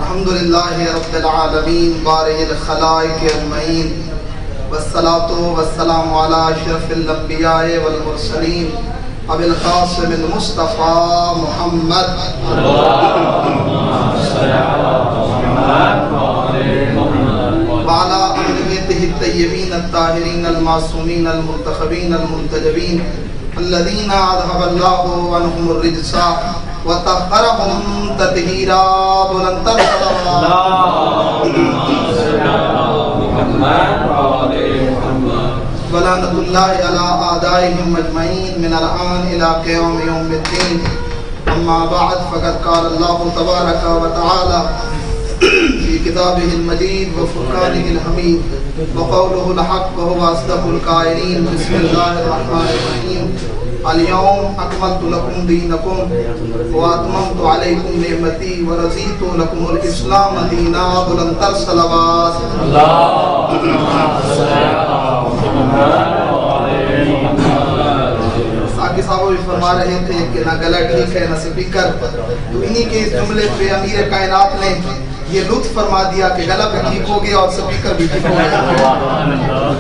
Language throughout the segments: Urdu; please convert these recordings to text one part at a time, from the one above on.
الحمدللہ رب العالمین بارئ الخلائق اجمعین والصلاة والسلام علی اشرف الانبیاء والمرسلین ابی القاسم المصطفیٰ محمد وعلى أهل بيته الطيبين الطاهرين المعصومين المنتخبين المنتجبين الذين أذهب الله عنهم الرجس وطهرهم تطهيرا بلند ولعنة الله على أعدائهم أجمعين من الآن إلى قيام يوم الدين. أما بعد فقد قال الله تبارك وتعالى في كتابه المجيد وفرقانه الحميد وقوله الحق وهو أصدق القائلين. بسم الله الرحمن الرحيم. اليوم أكملت لكم دينكم وأتممت عليكم نعمتي ورضيت لكم الإسلام دينا. بلند الصلوات. ساقی صاحب بھی فرما رہے تھے کہ نہ گلا ٹھیک ہے نہ سپیکر، تو انہی کے اس جملے پہ امیر کائنات نے یہ لطف فرما دیا کہ گلا بھی ٹھیک ہو گیا اور سپیکر بھی ٹھیک ہو گیا،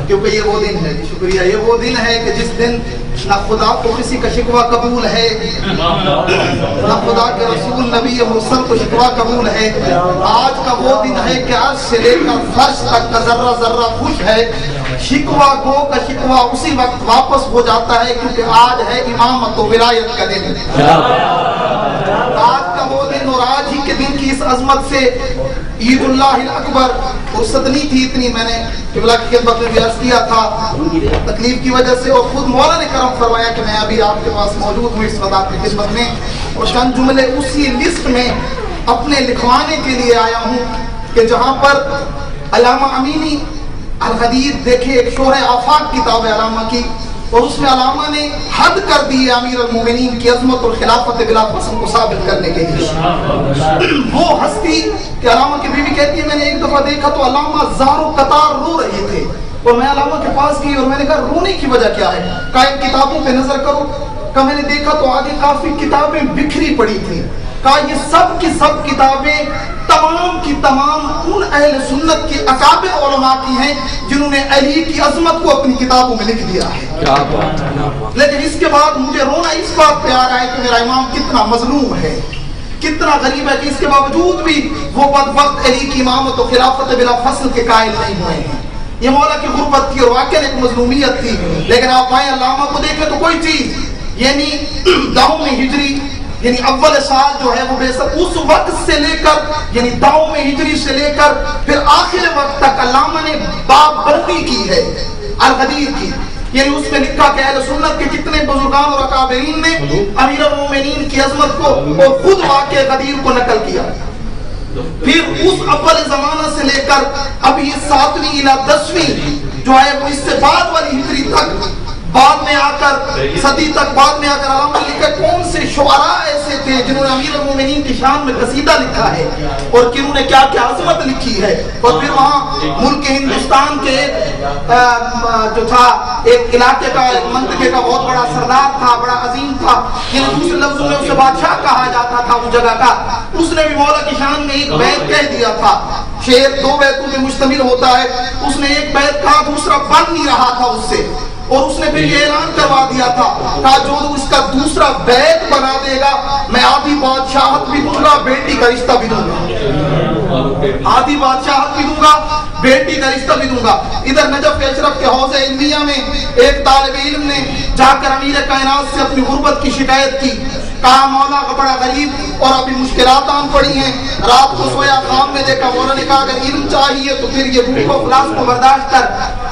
کیونکہ یہ وہ دن ہے. جی شکریہ. یہ وہ دن ہے کہ جس دن نہ خدا کو کسی کا شکوہ قبول ہے، نہ خدا کے رسول نبی مرسل کو شکوہ قبول ہے. آج کا وہ دن ہے کہ عرش سے لے کر فرش تک کا ذرہ ذرہ خوش ہے. شکوہ گو کا شکوہ اسی وقت واپس ہو جاتا ہے کیونکہ آج ہے امامت و ولایت کا دن. آج کا وہ دن اور آج ہی کے دن کی اس عظمت سے عید اللہ الاکبر فرصت نہیں تھی اتنی. میں نے قبلہ کی خدمت میں بھی عرض کیا تھا تکلیف کی وجہ سے، اور خود مولا نے کرم فرمایا کہ میں ابھی آپ کے پاس موجود ہوں اس وقت آپ کی خدمت میں، اور چند جملے اسی لسٹ میں اپنے لکھوانے کے لیے آیا ہوں کہ جہاں پر علامہ امینی الغدیر دیکھے ایک شورۂ آفاق کتاب ہے علامہ کی، اور اس میں علامہ نے حد کر دی ہے امیر المومنین کی عظمت اور خلافت بلا فصل کو ثابت کرنے کے لیے. وہ ہستی کہ علامہ کی بیوی کہتی ہے میں نے ایک دفعہ دیکھا تو علامہ زار و قطار رو رہے تھے، اور میں علامہ کے پاس گئی اور میں نے کہا رونے کی وجہ کیا ہے؟ کہا ان کتابوں پہ نظر کرو. کہا میں نے دیکھا تو آگے کافی کتابیں بکھری پڑی تھیں. کہا یہ سب کی سب کتابیں تمام کی تمام ان اہل سنت کے اکابر علماء کی ہیں جنہوں نے علی کی عظمت کو اپنی کتابوں میں لکھ دیا ہے. لیکن اس کے بعد مجھے رونا اس بات پہ آ رہا ہے کہ میرا امام کتنا مظلوم ہے، کتنا غریب ہے کہ اس کے باوجود بھی وہ بدبخت علی کی امامت و خلافت بلا فصل کے قائل نہیں ہوئے ہیں. یہ مولا کی غربت تھی اور واقعی ایک مظلومیت تھی. لیکن آپ آئیں علامہ کو دیکھیں تو کوئی چیز یعنی 10 ہجری یعنی اول سال جو ہے وہ بے شک اس وقت سے لے کر یعنی 10 ہجری سے لے کر پھر آخر وقت تک علامہ نے باب بندی کی ہے الغدیر کی. یعنی اس میں لکھا کہ اہل سنت کے کتنے بزرگان اور اکابرین نے امیر المومنین کی عظمت کو اور خود واقع غدیر کو نقل کیا. پھر اس اول زمانہ سے لے کر اب یہ 7ویں الی 10ویں جو ہے وہ اس سے بعد والی ہجری تک بعد میں آ کر صدی تک بعد میں آ کر علامہ نے لکھا کون سے شعراء ایسے تھے جنہوں نے امیر المومنین کی شان میں قصیدہ لکھا ہے اور کنہوں نے کیا کیا عظمت لکھی ہے. اور پھر وہاں ملک ہندوستان کے جو تھا ایک علاقے کا ایک منطقے کا بہت بڑا سردار تھا، بڑا عظیم تھا، یعنی دوسرے لفظوں میں اسے بادشاہ کہا جاتا تھا اس جگہ کا. اس نے بھی مولا کی شان میں ایک بیت کہہ دیا تھا. شعر 2 بیتوں پہ مشتمل ہوتا ہے. اس نے ایک بیت کہا دوسرا بن نہیں رہا تھا اس سے، اور اس نے پھر یہ اعلان کروا دیا تھا کہا جو اس کا دوسرا بیت بنا دے گا میں آدھی بادشاہت بھی دوں گا بیٹی کا رشتہ بھی دوں گا. آدھی بادشاہت بھی دوں گا بیٹی کا رشتہ بھی دوں گا. ادھر نجف اشرف کے حوض علمیہ میں ایک طالب علم نے جا کر امیر کائنات سے اپنی غربت کی شکایت کی. کہا مولا کا بڑا غریب اور ابھی مشکلات آن پڑی ہیں. رات کو سویا خواب میں دیکھا. مولا نے کہا اگر علم چاہیے تو پھر یہ بھوک و افلاس کو برداشت کر.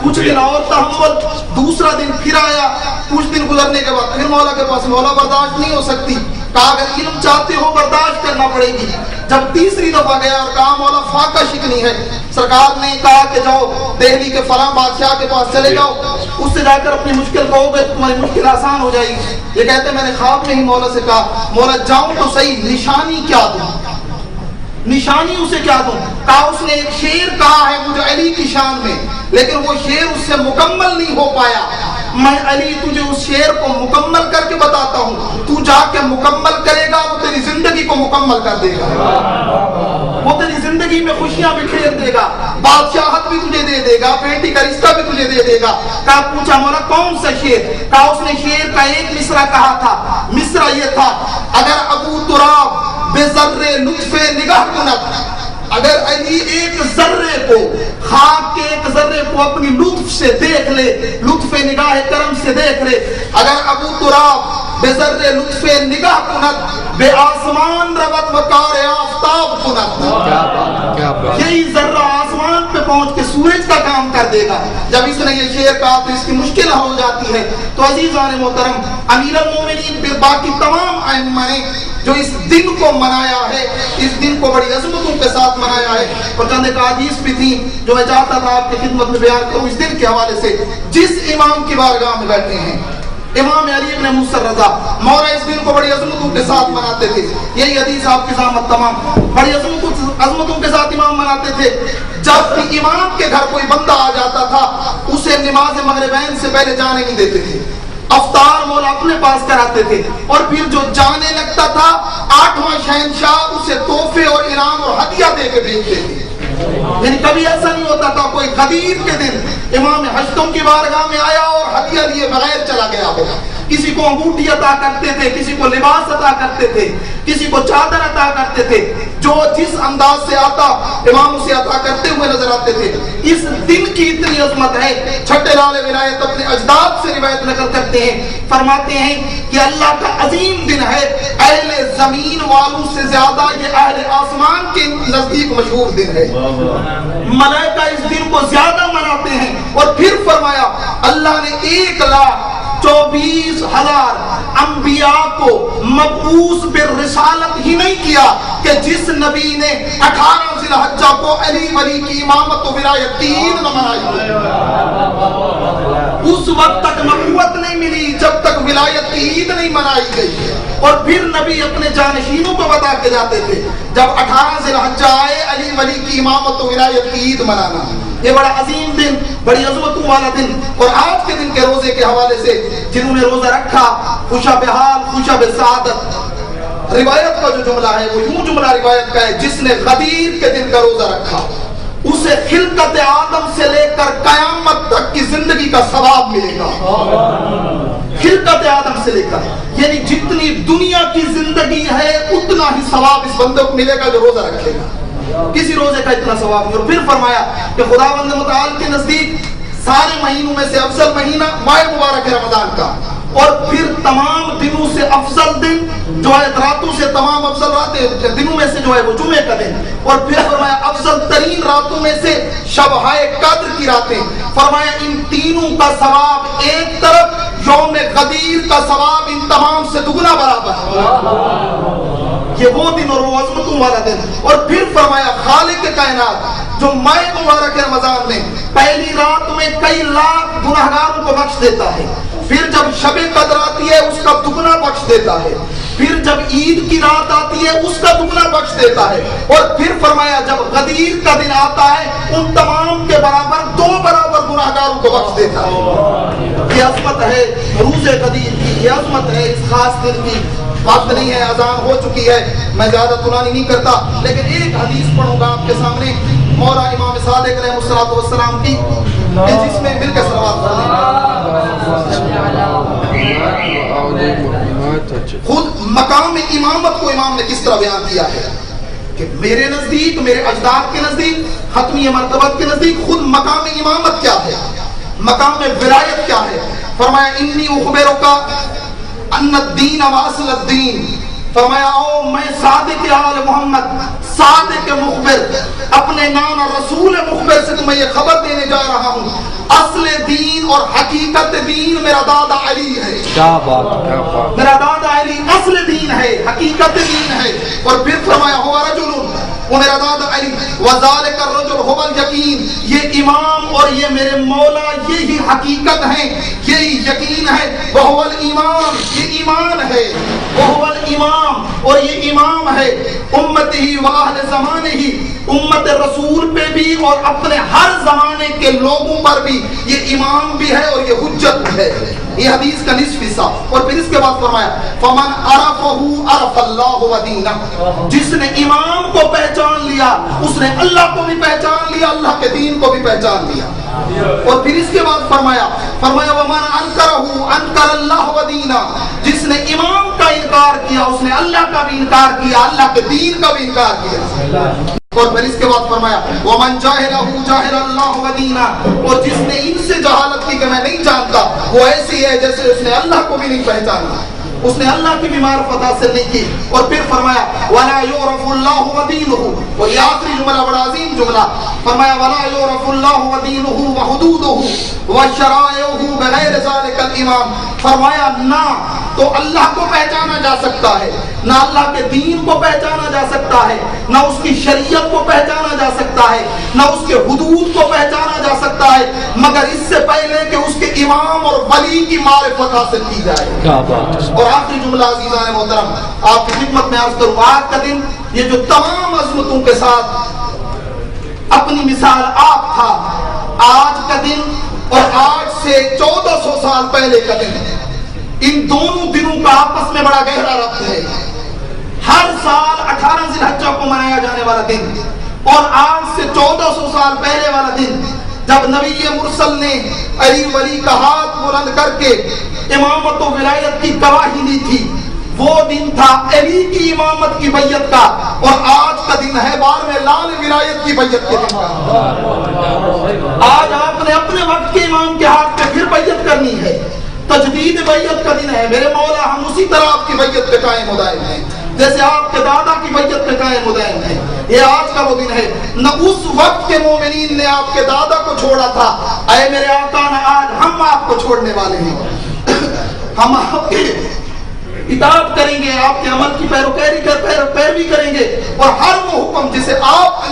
کچھ دن اور تحمل. دوسرا دن پھر آیا. کچھ دن گزرنے کے بعد پھر مولا کے پاس. مولا برداشت نہیں ہو سکتی. کہا اگر علم چاہتے ہو برداشت کرنا پڑے گی. جب تیسری دفعہ گیا اور کہا مولا فاقہ شکنی ہے. سرکار نے کہا کہ جاؤ دہلی کے فلاں بادشاہ کے پاس چلے جاؤ، اس سے جا کر اپنی مشکل کہو گے تمہاری مشکل آسان ہو جائے گی. یہ کہتے میں نے خواب میں ہی مولا سے کہا مولا جاؤں تو صحیح نشانی کیا دوں، نشانی اسے کیا دوں؟ کہا اس نے ایک شعر کہا ہے مجھے علی کی شان میں، لیکن وہ شعر اس سے مکمل نہیں ہو پایا. میں علی تجھے اس شعر کو مکمل کر کے بتاتا ہوں، تو جا کے مکمل کرے گا وہ تیری زندگی کو مکمل کر دے گا. وہ تیری زندگی میں خوشیاں بکھیر دے گا، بادشاہت بھی تجھے دے دے گا، بیٹی کا رشتہ بھی تجھے دے دے گا۔ کہا پوچھا مولا کون سا شعر؟ کہا اس نے شعر کا ایک مصرع کہا تھا، مصرع یہ تھا، اگر ابو تراب بے ذرے لطف نگاہ کند، اگر علی ایک ذرے کو، خاک کے ایک ذرے کو اپنی لطف سے دیکھ لے، لطف نگاہ کرم سے دیکھ لے، اگر ابو تراب بے ذرے لطف نگاہ کند، بے آسمان روت وکار آفتاب کند، یہی ذرہ آسمان پہ پہنچ کے سورج کا کام کر دے گا۔ جب اس نے یہ شعر کہا تو اس کی مشکل ہو جاتی ہے۔ تو عزیزان محترم، امیر المومنین پھر باقی تمام ائمہ نے جو اس دن کو منایا ہے، اس دن کو بڑی عظمتوں کے ساتھ منایا ہے، اور چند ایک احادیث بھی تھی جو میں چاہتا تھا آپ کی خدمت میں بیان کروں اس دن کے حوالے سے۔ جس امام کی بارگاہ میں بیٹھے ہیں، امام علی ابن موسیٰ رضا، مولا اس دن کو بڑی عظمتوں کے ساتھ مناتے تھے۔ یہی حدیث آپ کی ضامت تمام بڑی عظمتوں کے ساتھ امام مناتے تھے۔ جب بھی امام کے گھر کوئی بندہ آ جاتا تھا، اسے نماز مغربین سے پہلے جانے نہیں دیتے تھے، افطار مولا اپنے پاس کراتے تھے، اور پھر جو جانے لگتا تھا 8واں شہنشاہ اسے تحفے اور انعام اور ہدیہ دے کے بھیجتے تھے۔ یعنی کبھی ایسا نہیں ہوتا تھا کوئی غدیر کے دن امام حشتم کی بارگاہ میں آیا اور ہدیہ لیے بغیر چلا گیا ہو۔ کسی کو انگوٹھی عطا کرتے تھے، کسی کو لباس عطا کرتے تھے، کسی کو چادر عطا کرتے تھے، جو جس انداز سے آتا امام اسے عطا کرتے ہوئے نظر آتے تھے۔ اس دن کی اتنی عظمت ہے، چھٹے لال ولایت اپنے اجداد سے روایت نقل کرتے ہیں، فرماتے ہیں کہ اللہ کا عظیم دن ہے، اہل زمین والوں سے زیادہ یہ اہل آسمان کے نزدیک مشہور دن ہے۔ ملائکہ اس دن کو زیادہ مناتے ہیں، اور پھر فرمایا اللہ نے 1,24,000 انبیاء کو مبعوث بالرسالت ہی نہیں کیا کہ جس نبی نے 18 ذی الحجہ کو علی ولی کی امامت و ولایت کی عید نہ منائی، اس وقت تک نبوت نہیں ملی جب تک ولایت کی عید نہیں منائی گئی۔ اور پھر نبی اپنے جانشینوں کو بتا کے جاتے تھے جب 18 ذی الحجہ آئے علی ولی کی امامت و ولایت کی عید منانا۔ یہ بڑا عظیم دن، بڑی عظمتوں والا دن۔ اور آج کے دن کے روزے کے حوالے سے جنہوں نے روزہ رکھا، خوشا بحال خوشا بسعادت، روایت کا جو جملہ ہے وہ یوں جملہ روایت کا ہے، جس نے غدیر کے دن کا روزہ رکھا اسے خلقت آدم سے لے کر قیامت تک کی زندگی کا ثواب ملے گا۔ خلقت آدم سے لے کر، یعنی جتنی دنیا کی زندگی ہے اتنا ہی ثواب اس بندے کو ملے گا جو روزہ رکھے گا۔ کسی روزے کا اتنا ثواب نہیں۔ اور پھر فرمایا کہ خداوند متعال کے نزدیک سارے مہینوں میں سے افضل مہینہ ماہ مبارک رمضان کا، اور پھر تمام دنوں سے افضل دن جو ہے، راتوں سے تمام افضل راتیں دنوں میں سے جو ہے وہ جمعے کا دن، اور پھر فرمایا افضل ترین راتوں میں سے شبہائے قدر کی راتیں۔ فرمایا ان تینوں کا ثواب ایک طرف، یوم غدیر کا ثواب ان تمام سے دگنا برابر ہے۔ یہ وہ دن اور وہ عظمتوں والا دن۔ اور پھر فرمایا خالق کائنات جو ماہ مبارک رمضان میں پہلی رات میں کئی لاکھ گناہگاروں کو بخش دیتا ہے، پھر جب شب قدر آتی ہے اس کا دگنا بخش دیتا ہے، پھر جب عید کی رات آتی ہے اس کا دگنا بخش دیتا ہے، اور پھر فرمایا جب غدیر کا دن آتا ہے ان تمام کے برابر 2 برابر گناہگاروں کو بخش دیتا ہے۔ یہ عظمت ہے روز غدیر کی، یہ عظمت ہے اس خاص دن کی۔ وقت نہیں ہے، اذان ہو چکی ہے، میں زیادہ طولانی نہیں کرتا، لیکن ایک حدیث پڑھوں گا آپ کے سامنے مولا امام صادق علیہ الصلوۃ والسلام کی، جس میں مل کے صلوات خود مقام امامت کو امام نے کس طرح بیان کیا ہے کہ میرے نزدیک، میرے اجداد کے نزدیک، ختمی مرتبت کے نزدیک خود مقام امامت کیا ہے، مقام ولایت کیا ہے۔ فرمایا انی اخبرک ان الدین واصل الدین، فرمایا او میں صادق آل محمد، صادق مخبر، اپنے نام رسول مخبر سے تمہیں یہ خبر دینے جا رہا ہوں، اصل دین اور حقیقت دین میرا دادا علی ہے۔ کیا بات، کیا بات، میرا دادا علی اصل دین ہے، حقیقت دین ہے۔ اور پھر فرمایا ہوا رجل، وہ میرا دادا علی، وذالک الرجل هو الیقین، یہ امام اور یہ میرے مولا یہی حقیقت ہے، یہی یقین ہے۔ وہو الامام، یہ ایمان ہے، وہو الامام، اور یہ امام ہے، امتہ و اہل زمانہ ہی، امت رسول پہ بھی اور اپنے ہر زمانے کے لوگوں پر بھی یہ امام بھی ہے اور یہ حجت بھی ہے۔ یہ حدیث کا نصف حصہ. اور پھر اس کے بعد فرمایا فمن عرفہ عرف اللہ و دینہ، جس نے امام کو پہچان لیا اس نے اللہ کو بھی پہچان لیا، اللہ کے دین کو بھی پہچان لیا. اور پھر اس کے بعد فرمایا ومن انکرہ انکر اللہ و دینہ، جس نے امام کا انکار کیا اس نے اللہ کا بھی انکار کیا، اللہ کے دین کا بھی انکار کیا. اور پھر اس کے بعد فرمایا ومن جاہلہ جاہل اللہ و دینہ، اور جس نے ان سے جہالت کی کہ میں نہیں جانتا، وہ ایسی ہے جیسے اس نے اللہ کو بھی نہیں پہچانا، اس نے اللہ کی بھی معرفت حاصل نہیں کی. اور پھر فرمایا ولا یعرف اللہ ودینہ، اور یہ آخری جملہ بڑا عظیم جملہ، فرمایا ولا یعرف اللہ ودینہ وحدودہ وشرائعہ بغیر ذلک الامام. فرمایا نہ تو اللہ کو پہچانا جا سکتا ہے، نہ اللہ کے دین کو پہچانا جا سکتا ہے، نہ اس کی شریعت کو پہچانا جا سکتا ہے، نہ اس کے حدود کو پہچانا جا سکتا ہے، مگر اس سے پہلے کہ اس کے امام اور ولی کی معرفت حاصل کی جائے. اور آخری جملہ عزیزان محترم آپ کی خدمت میں عرض کروں، آج کا دن یہ جو تمام عظمتوں کے ساتھ اپنی مثال آپ تھا، آج کا دن اور آج سے 1400 سال پہلے کا دن، ان دونوں دنوں کا آپس میں بڑا گہرا ربط ہے. ہر سال 18 ذی الحجہ کو منایا جانے والا دن اور آج سے 1400 سال پہلے والا دن جب نبی مرسل نے علی ولی کا ہاتھ بلند کر کے امامت و ولایت کی گواہی دی تھی، وہ دن تھا علی کی امامت کی بیعت کا، اور آج کا دن ہے بار میں لال ولایت کی بیعت کے دن کا. آج آپ نے اپنے وقت کے امام کے ہاتھ پہ پھر بیعت کرنی ہے، تجدید بیعت کا دن ہے. میرے مولا ہم اسی طرح آپ کی بیعت پہ قائم و دائم ہیں جیسے آپ کے دادا کی بیعت پہ قائم و دائم ہیں. یہ آج کا وہ دن ہے. نہ اس وقت کے مومنین نے آپ کے دادا کو چھوڑا تھا، اے میرے آقا نہ آج ہم آپ کو چھوڑنے والے ہیں. ہم آپ کے اطاعت کریں گے، آپ کے عمل کی پیروی کریں گے، اور ہر وہ حکم جسے آپ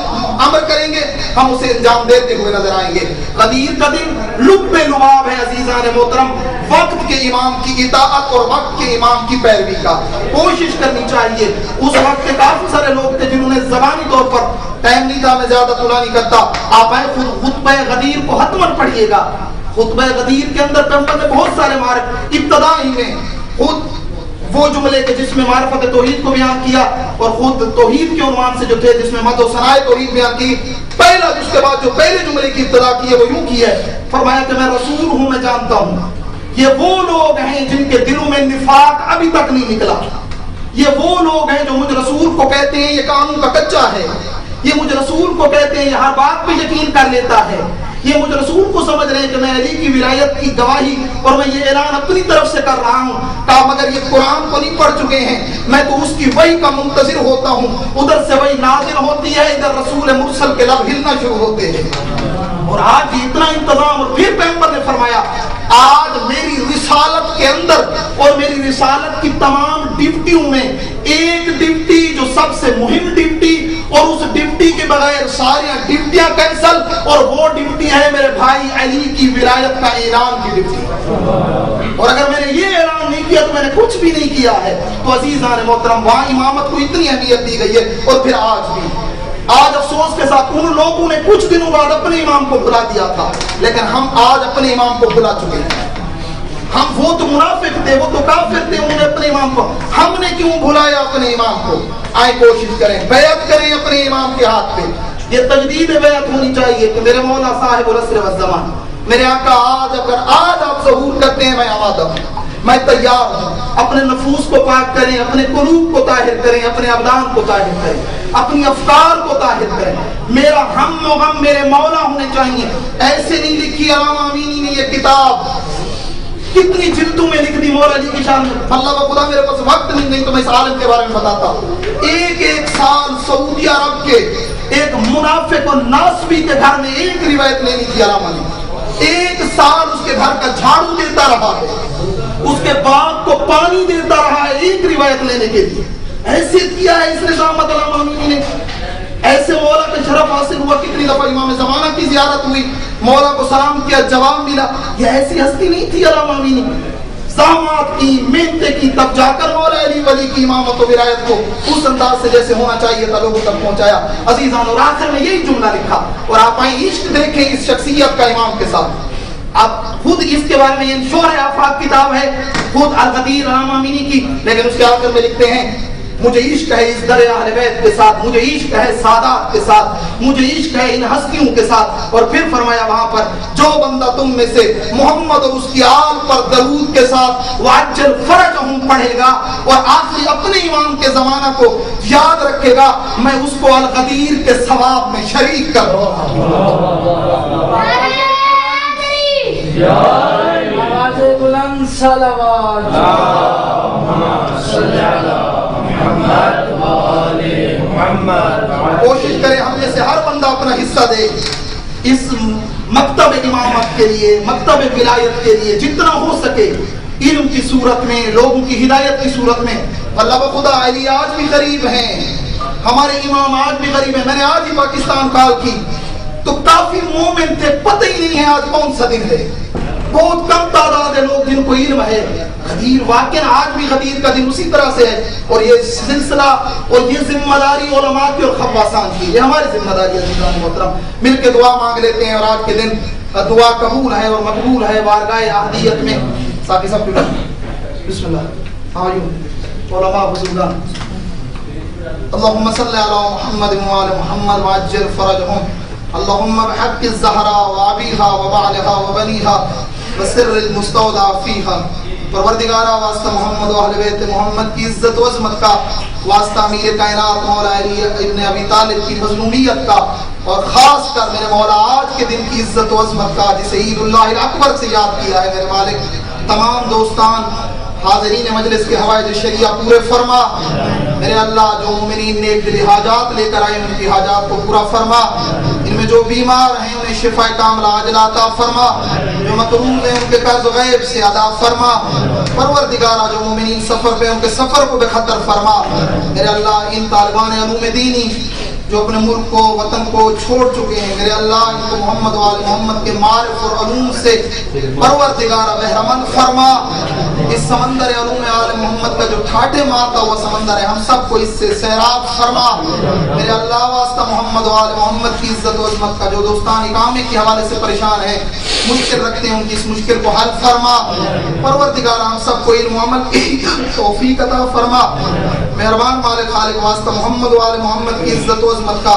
عمل کریں گے ہم اسے انجام دیتے ہوئے نظر آئیں گے. غدیر کا دن لب لباب ہے عزیزان محترم، وقت کے امام کی اطاعت اور وقت کے امام کی پیروی کا کوشش کرنی چاہیے. اس وقت کے کافی سارے لوگ تھے جنہوں نے زبانی طور پر، ٹائم نہیں تھا میں زیادہ طولہ نہیں کرتا، آپ خود خطبہ غدیر کو حتماً پڑھیے گا. خطبہ غدیر کے اندر پیغمبر نے بہت سارے ابتدا ہی میں خود وہ جملے کے جس میں معرفت توحید کو بیان کیا، اور خود توحید کے عنوان سے جو تھے جس میں مد و ثنائے توحید بیان کی. پہلا جس کے بعد جو پہلے جملے کی ابتدا کی ہے وہ یوں کی ہے، فرمایا کہ میں رسول ہوں، میں جانتا ہوں یہ وہ لوگ ہیں جن کے دلوں میں نفاق ابھی تک نہیں نکلا. یہ وہ لوگ ہیں جو مجھ رسول کو کہتے ہیں یہ قانون کا کچا ہے، یہ مجھ رسول کو کہتے ہیں یہ ہر بات پہ یقین کر لیتا ہے، یہ مجھ رسول کو سمجھ رہے ہیں کہ میں علی کی ولایت کی گواہی اور میں یہ اعلان اپنی طرف سے کر رہا ہوں، کہا مگر یہ قرآن کو نہیں پڑھ چکے ہیں، میں تو اس کی وحی کا منتظر ہوتا ہوں. ادھر سے وحی نازل ہوتی ہے، ادھر رسول مرسل کے لب ہلنا شروع ہوتے ہیں. اور آج اتنا انتظام. اور پھر پیغمبر نے فرمایا آج میری رسالت کے اندر اور میری رسالت کی تمام ڈیوٹیوں میں ایک ڈیوٹی جو سب سے مہم ڈیوٹی، اور اس ڈیوٹی کے بغیر ساری ڈیوٹیاں کینسل، اور وہ ڈیوٹی ہے میرے بھائی علی کی ولایت کا اعلان کی ڈیوٹی. اور اگر میں نے یہ اعلان نہیں کیا تو میں نے کچھ بھی نہیں کیا ہے. تو عزیزان محترم وہاں امامت کو اتنی اہمیت دی گئی ہے. اور پھر آج بھی، آج افسوس کے ساتھ ان لوگوں نے کچھ دنوں بعد اپنے امام کو بھلا دیا تھا، لیکن ہم آج اپنے امام کو بھلا چکے ہیں. ہم وہ تو منافق تھے، وہ تو کافر تھے، انہوں نے اپنے امام کو، ہم نے کیوں بھلایا اپنے امام کو؟ آئے کوشش کریں، بیعت کریں اپنے امام کے ہاتھ پہ. یہ تجدید بیعت ہونی چاہیے کہ میرے مولا صاحب العصر والزمان، میرے آقا اگر آج آپ ظہور کرتے ہیں میں آمادہ ہوں، میں تیار ہوں. اپنے نفوس کو پاک کریں، اپنے قلوب کو طاہر کریں، اپنے ابدان کو طاہر کریں، اپنی افکار کو طاہر کریں. میرا ہم و غم میرے مولا ہونے چاہیے. ایسے نہیں لکھی علامہ امینی نے یہ کتاب، کتنی جلدوں میں لکھ دی مولا جی کی شان میں. اللہ خدا میرے پاس وقت نہیں تو میں اس عالم کے بارے میں بتاتا. ایک سال سعودی عرب کے ایک منافق اور ناسبی کے گھر میں ایک روایت نہیں لکھی علامہ نے. ایک سال اس کے گھر کا جھاڑو دیتا رہا ہے، اس کے باغ کو پانی دیتا رہا ہے ایک روایت لینے کے لیے. حیثیت کیا ہے اس نظام علامہ امینی نے. ایسے مولا کا شرف حاصل ہوا. کتنی دفعہ امام زمانہ کی زیارت ہوئی، مولا کو سلام کیا، جواب ملا. یہ ایسی ہستی نہیں تھی علامہ امینی. زحمات کی، محنتیں کی، تب جا کر مولا علی ولی کی امامت و ولایت کو اس انداز سے جیسے ہونا چاہیے تھا لوگوں تک پہنچایا. عزیزان اور آخر میں یہی جملہ لکھا. اور آپ آئیں عشق دیکھیں اس شخصیت کا امام کے ساتھ. اب خود اس کے بارے میں یہ شور آفاق کتاب ہے خود الغدیر علامہ امینی کی، لیکن اس کے آخر میں لکھتے ہیں مجھے عشق ہے اس در اہل بیت کے ساتھ، مجھے عشق ہے سادات کے ساتھ، مجھے عشق ہے ان ہستیوں کے ساتھ. اور پھر فرمایا وہاں پر جو بندہ تم میں سے محمد اور اس کی آل پر درود کے ساتھ وعجل فرجہم پڑھے گا اور آخری اپنے امام کے زمانہ کو یاد رکھے گا، میں اس کو الغدیر کے ثواب میں شریک کر دوں. بلند صلوات کوشش کرے ہم میں سے ہر بندہ اپنا حصہ دے اس مکتب امامت کے لیے، مکتب ولایت کے لیے، جتنا ہو سکے علم کی صورت میں، لوگوں کی ہدایت کی صورت میں. اللہ بخدا علی آج بھی غریب ہیں، ہمارے امام آج بھی غریب ہیں. میں نے آج ہی پاکستان کال کی تو کافی مومن تھے، پتہ ہی نہیں ہے آج کون سا دن ہے. بہت کم تعداد ہے لوگ جن کو علم ہے. غدیر واقعا آج بھی غدیر کا دن اسی طرح سے ہے. اور یہ سلسلہ اور یہ ذمہ داری علماء کی اور خباسان کی، یہ ہماری ذمہ داری ہے. عزیزان محترم مل کے دعا مانگ لیتے ہیں اور آج کے دن دعا قبول ہے اور مقبول ہے بارگاہ احدیت میں. ساتھی صاحب بسم اللہ. ہاں یوں علماء بزرگان اللهم صل على محمد وعلى محمد وعجل فرجهم اللهم بحق الزهراء وابيها وبعلها وبنيها وسر المستودع فيها. پروردگارہ واسطہ محمد و اہل بیت محمد کی عزت و عظمت کا، واسطہ امیر کائنات مولا علی ابن ابی طالب کی مظلومیت کا، اور خاص کر میرے مولا آج کے دن کی عزت و عظمت کا جسے عید اللہ الاکبر سے یاد کیا ہے. میرے مالک تمام دوستان حاضرین مجلس کے حوائج شریعہ پورے فرما. میرے اللہ جو مومنین نیک دلی حاجات لے کر آئے ان کی حاجات کو پورا فرما. ان میں جو بیمار ہیں انہیں شفا کاملہ عاجلہ عطا فرما. جو مقروض ہیں ان کے قرض غیب سے ادا فرما. پروردگارہ جو مومنین سفر پہ ان کے سفر کو بے خطر فرما. میرے اللہ ان طالبان علوم دینی جو اپنے ملک کو وطن کو چھوڑ چکے ہیں، میرے اللہ ان کو محمد و آل محمد کے معارف اور علوم سے پروردگارہ بہرمند فرما. اس سمندر علوم آل محمد کا جو ٹھاٹے مارتا ہوا سمندر ہے ہم سب کو اس سے سیراب فرما. میرے اللہ واسطہ محمد و آل محمد کی عزت و عظمت کا جو دوستان اقامے کے حوالے سے پریشان ہیں، مشکل رکھتے ہیں، ان کی اس مشکل کو حل فرما. پروردگارہ ہم سب کو علم و عمل کی توفیق عطا فرما. مہربان مالک خالق واسطہ محمد و آل محمد کی عزت و عظمت کا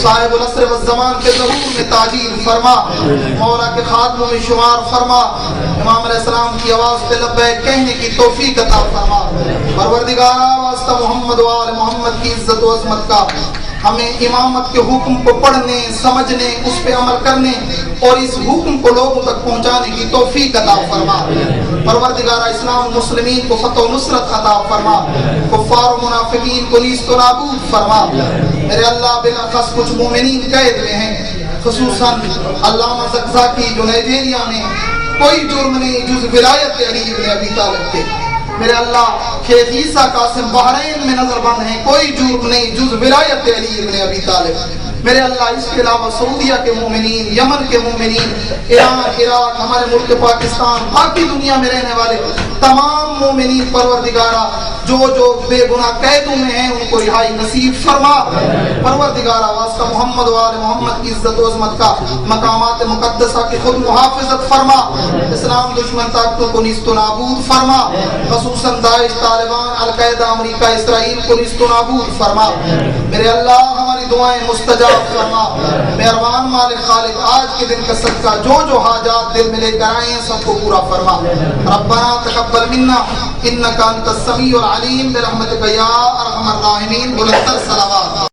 صاحب العصر والزمان کے ظہور میں تاجیل فرما. مولا کے خاتموں میں شمار فرما. امام علیہ السلام کی آواز پہ لبیک کہنے کی توفیق عطا فرما. پروردگارہ واسطہ محمد و آل محمد کی عزت و عظمت کا ہمیں امامت کے حکم کو پڑھنے، سمجھنے، اس پہ عمل کرنے اور اس حکم کو لوگوں تک پہنچانے کی توفیق عطا فرما. پروردگارہ اسلام مسلمین کو فتح و نصرت عطا فرما. کفار و منافقین کو نیست و نابود فرما. میرے اللہ بالاخص کچھ مومنین قید میں ہیں، خصوصاً علامہ زقزاقی جو نائجیریا میں کوئی جرم نہیں جز ولایت علی ابن ابی طالب کے. میرے اللہ شیخ عیسیٰ قاسم بحرین میں نظر بند ہیں، کوئی جرم نہیں جز ولایت علی ابن ابی طالب. میرے اللہ اس کے علاوہ سعودیہ کے مومنین، یمن کے مومنین، ایران، عراق، ہمارے ملک پاکستان، باقی دنیا میں رہنے والے تمام مومنین پروردگارہ جو بے گناہ قیدوں میں ہیں ان کو رہائی نصیب فرما. پروردگارہ واسطہ محمد و آل محمد کی عزت و عظمت کا مقامات مقدسہ کی خود محافظت فرما. اسلام دشمن طاقتوں کو نیست و نابود فرما، خصوصاً داعش، طالبان، القاعدہ، امریکہ، اسرائیل کو نیست و نابود فرما. میرے اللہ ہماری دعائیں مستجاب فرما. مہربان مالک خالق آج کے دن کا صدقہ جو حاجات دل میں لے کر آئے ہیں سب کو پورا فرما. ربنا تقبل منا انک انت السمیع العلیم برحمتک یا ارحم الراحمین. بلند صلوات.